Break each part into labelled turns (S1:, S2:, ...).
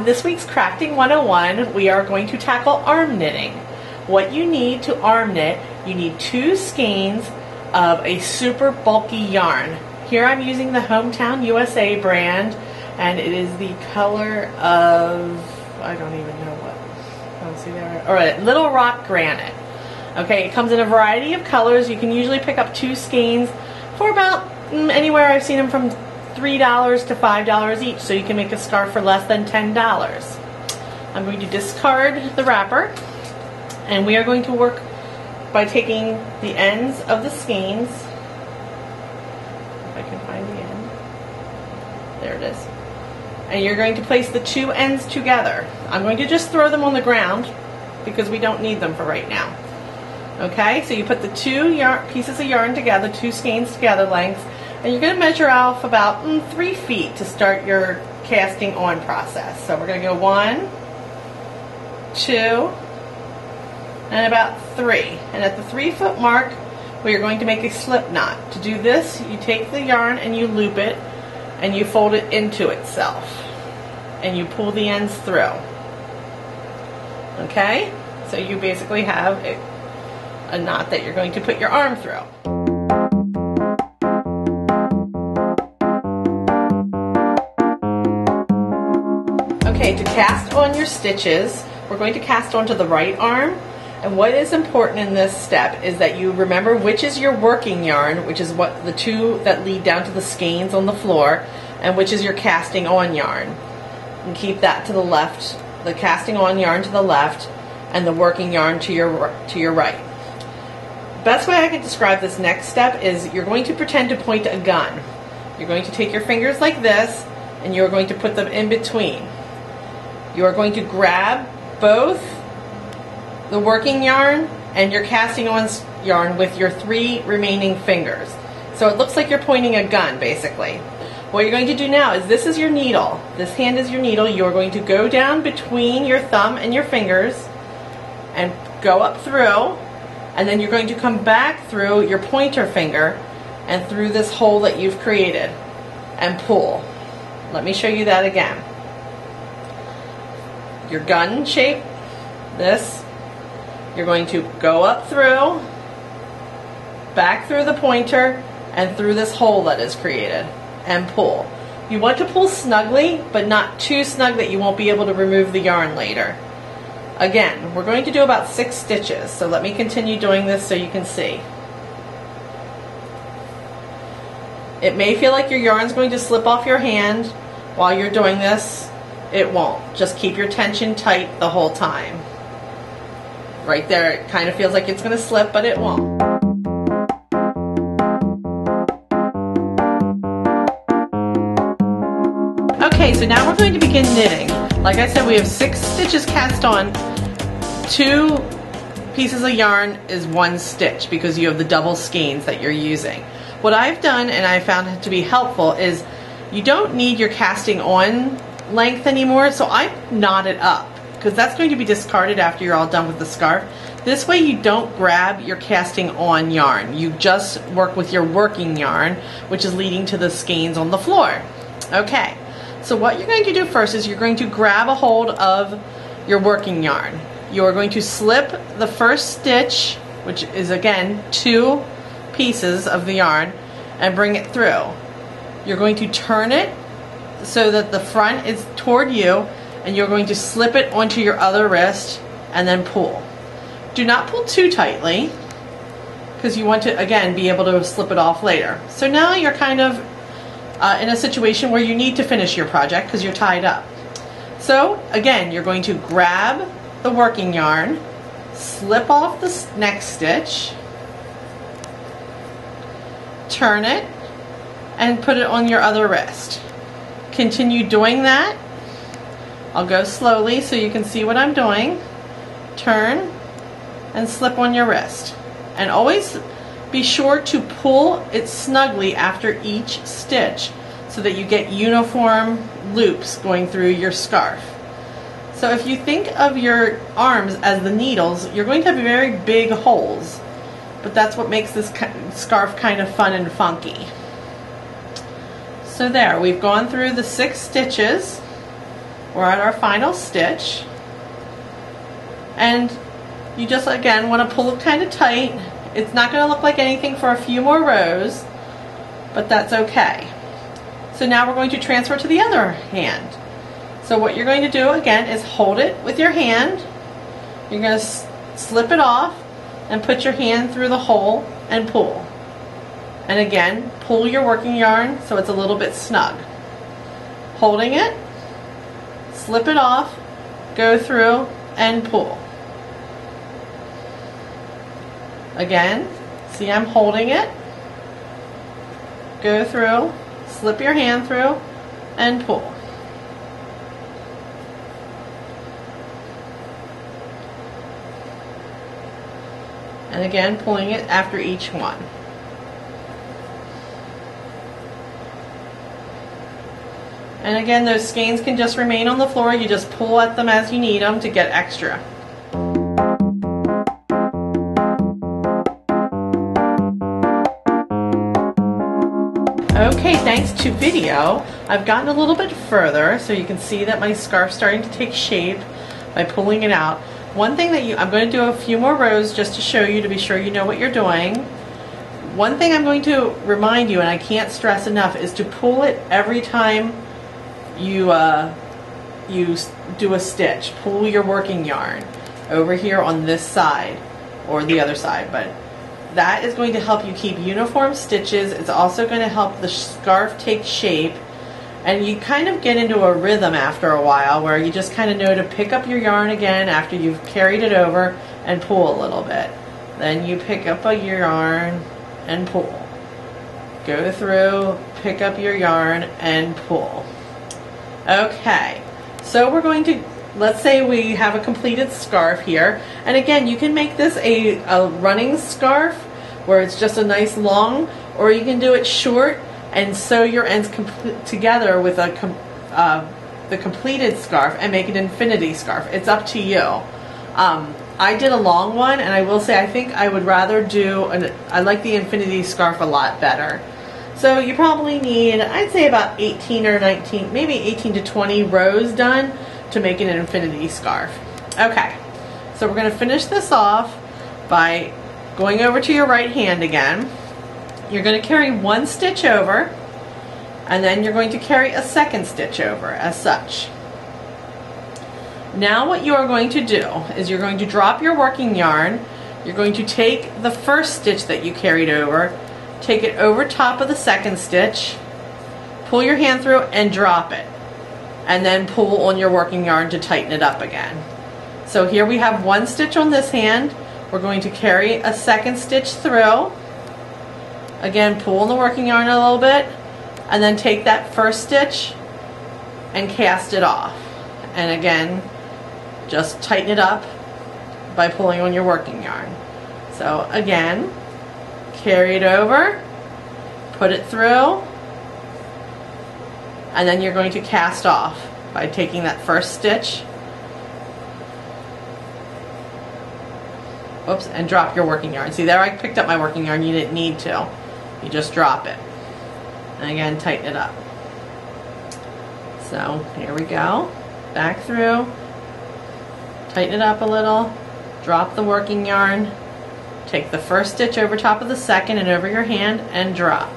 S1: this week's Crafting 101, we are going to tackle arm knitting. What you need to arm knit, you need 2 skeins of a super bulky yarn. Here I'm using the Hometown USA brand, and it is the color of, I don't even know what, I don't see that, alright, Little Rock Granite. Okay, it comes in a variety of colors. You can usually pick up 2 skeins for about, anywhere I've seen them from $3 to $5 each, so you can make a scarf for less than $10. I'm going to discard the wrapper, and we are going to work by taking the ends of the skeins. If I can find the end. There it is. And you're going to place the 2 ends together. I'm going to just throw them on the ground because we don't need them for right now. Okay, so you put the 2 pieces of yarn together, 2 skeins together lengths, and you're going to measure off about 3 feet to start your casting on process. So we're going to go 1, 2, and about 3. And at the 3-foot mark, we are going to make a slip knot. To do this, you take the yarn and you loop it, and you fold it into itself, and you pull the ends through. Okay, so you basically have a knot that you're going to put your arm through. Okay, to cast on your stitches, we're going to cast onto the right arm, and what is important in this step is that you remember which is your working yarn, which is what the 2 that lead down to the skeins on the floor, and which is your casting on yarn. And keep that to the left, the casting on yarn to the left, and the working yarn to your right. Best way I can describe this next step is you're going to pretend to point a gun. You're going to take your fingers like this, and you're going to put them in between. You are going to grab both the working yarn and your casting on yarn with your 3 remaining fingers. So it looks like you're pointing a gun, basically. What you're going to do now is, this is your needle. This hand is your needle. You're going to go down between your thumb and your fingers and go up through, and then you're going to come back through your pointer finger and through this hole that you've created and pull. Let me show you that again. Your gun shape, this, you're going to go up through, back through the pointer, and through this hole that is created, and pull. You want to pull snugly, but not too snug that you won't be able to remove the yarn later. Again, we're going to do about 6 stitches, so let me continue doing this so you can see. It may feel like your yarn's going to slip off your hand while you're doing this. It won't. Just keep your tension tight the whole time. Right there, it kind of feels like it's going to slip, but it won't. Okay, so now we're going to begin knitting. Like I said, we have 6 stitches cast on. 2 pieces of yarn is 1 stitch because you have the double skeins that you're using. What I've done, and I found it to be helpful, is you don't need your casting on length anymore, so I knot it up because that's going to be discarded after you're all done with the scarf. This way you don't grab your casting on yarn. You just work with your working yarn, which is leading to the skeins on the floor. Okay, so what you're going to do first is you're going to grab a hold of your working yarn. You're going to slip the first stitch, which is again 2 pieces of the yarn, and bring it through. You're going to turn it so that the front is toward you, and you're going to slip it onto your other wrist and then pull. Do not pull too tightly because you want to, again, be able to slip it off later. So now you're kind of in a situation where you need to finish your project because you're tied up. So again, you're going to grab the working yarn, slip off the next stitch, turn it, and put it on your other wrist. Continue doing that. I'll go slowly so you can see what I'm doing. Turn and slip on your wrist. And always be sure to pull it snugly after each stitch so that you get uniform loops going through your scarf. So if you think of your arms as the needles, you're going to have very big holes, but that's what makes this scarf kind of fun and funky. So there, we've gone through the 6 stitches. we're at our final stitch, and you just again want to pull it kind of tight. It's not going to look like anything for a few more rows, but that's okay. So now we're going to transfer to the other hand. So what you're going to do again is hold it with your hand. You're going to slip it off and put your hand through the hole and pull. And again, pull your working yarn so it's a little bit snug. Holding it, slip it off, go through and pull. Again, see, I'm holding it, go through, slip your hand through and pull. And again, pulling it after each one. And again, those skeins can just remain on the floor. You just pull at them as you need them to get extra. Okay, thanks to video, I've gotten a little bit further, so you can see that my scarf's starting to take shape by pulling it out. One thing that I'm going to do a few more rows just to show you, to be sure you know what you're doing. One thing I'm going to remind you, and I can't stress enough, is to pull it every time you do a stitch. Pull your working yarn over here on this side or the other side, but that is going to help you keep uniform stitches. It's also going to help the scarf take shape, and you kind of get into a rhythm after a while where you just kind of know to pick up your yarn again after you've carried it over and pull a little bit. Then you pick up your yarn and pull. Go through, pick up your yarn and pull. Okay, so we're going to, let's say we have a completed scarf here, and again, you can make this a running scarf where it's just a nice long, or you can do it short and sew your ends together with the completed scarf and make an infinity scarf. It's up to you. I did a long one, and I will say I think I would rather do I like the infinity scarf a lot better. So you probably need, I'd say about 18 or 19, maybe 18 to 20 rows done to make an infinity scarf. Okay, so we're going to finish this off by going over to your right hand again. You're going to carry one stitch over, and then you're going to carry a second stitch over as such. Now what you are going to do is you're going to drop your working yarn. You're going to take the first stitch that you carried over, take it over top of the second stitch, pull your hand through and drop it, and then pull on your working yarn to tighten it up again. So here we have one stitch on this hand. We're going to carry a second stitch through, again pull on the working yarn a little bit, and then take that first stitch and cast it off, and again just tighten it up by pulling on your working yarn. So again, carry it over, put it through, and then you're going to cast off by taking that first stitch, oops, and drop your working yarn. See there, I picked up my working yarn, you didn't need to. You just drop it. And again, tighten it up. So here we go. Back through, tighten it up a little, drop the working yarn, take the first stitch over top of the second and over your hand and drop.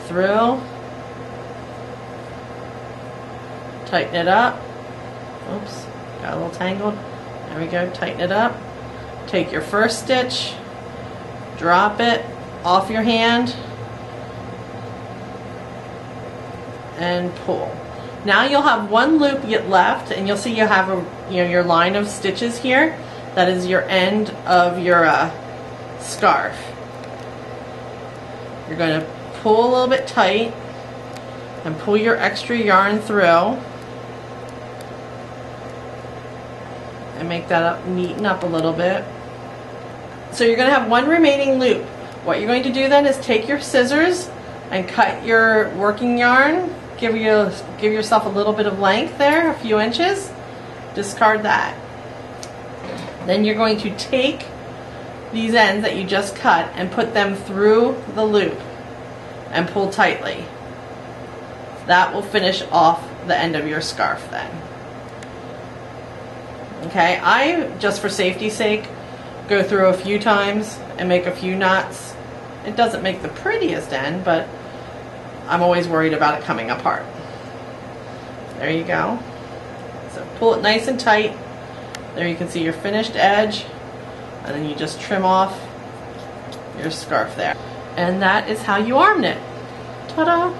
S1: Through, tighten it up. Oops, got a little tangled. There we go, tighten it up. Take your first stitch, drop it off your hand, and pull. Now you'll have one loop yet left, and you'll see you have your line of stitches here. That is your end of your scarf. You're going to pull a little bit tight and pull your extra yarn through and make that up, neaten up a little bit. So you're going to have one remaining loop. What you're going to do then is take your scissors and cut your working yarn. Give yourself a little bit of length there, a few inches. Discard that. Then you're going to take these ends that you just cut and put them through the loop and pull tightly. That will finish off the end of your scarf then. Okay, I, just for safety's sake, go through a few times and make a few knots. It doesn't make the prettiest end, but I'm always worried about it coming apart. There you go. So pull it nice and tight. There you can see your finished edge, and then you just trim off your scarf there. And that is how you arm knit. Ta-da!